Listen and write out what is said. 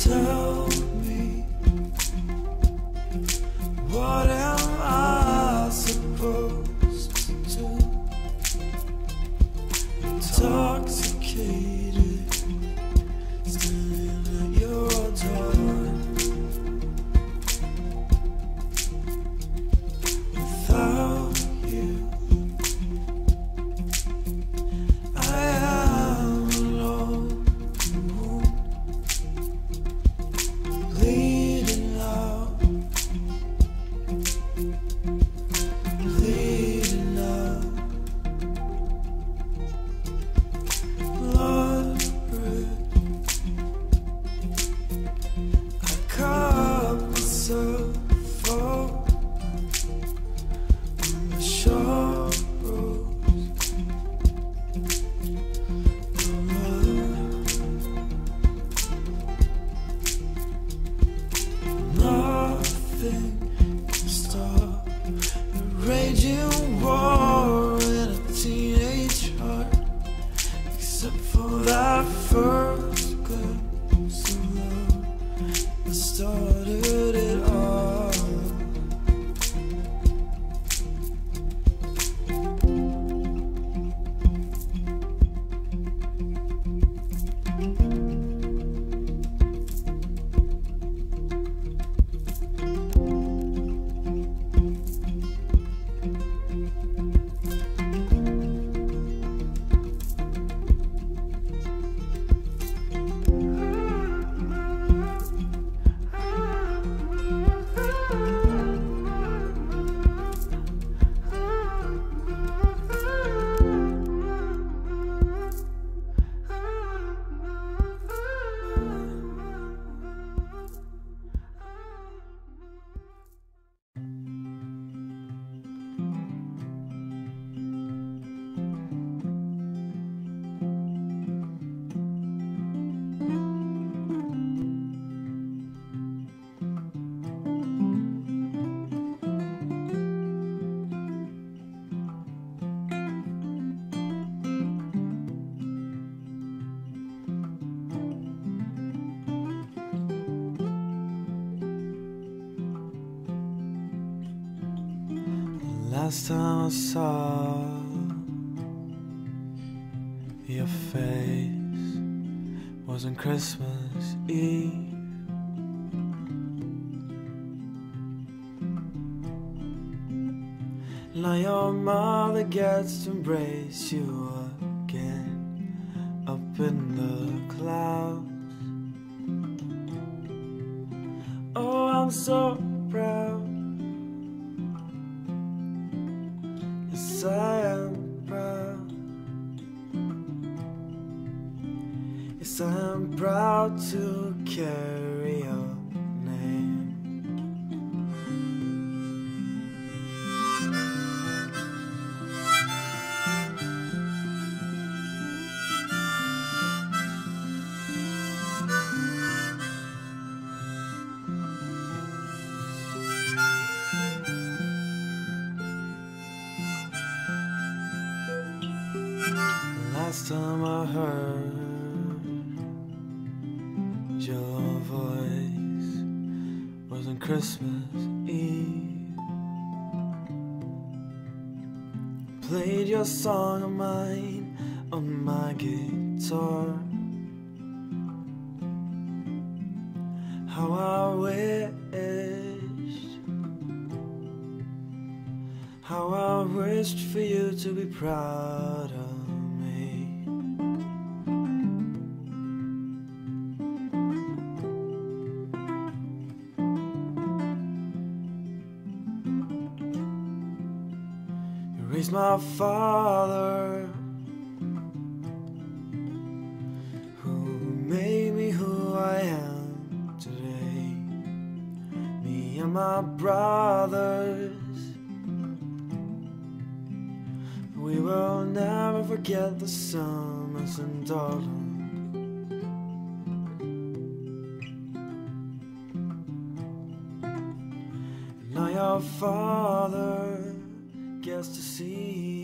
Tell me, what am I supposed to do? Intoxicated, standing at your door. Without you, I am alone. Bleeding out, bleeding out, blood red. I cut myself off on the sharp roads. Nothing can stop the raging war in a teenage heart, except for that first glimpse of love that started it all. Last time I saw your face was on Christmas Eve. Now your mother gets to embrace you again up in the clouds. Oh, I'm so proud. Yes, I am proud. Yes, I am proud to carry your name. Last time I heard your voice was on Christmas Eve. Played your song of mine on my guitar. How I wished for you to be proud of me. You raised my father, who made me who I am today. Me and my brothers, we will never forget the summers and autumn. Now your father gets to see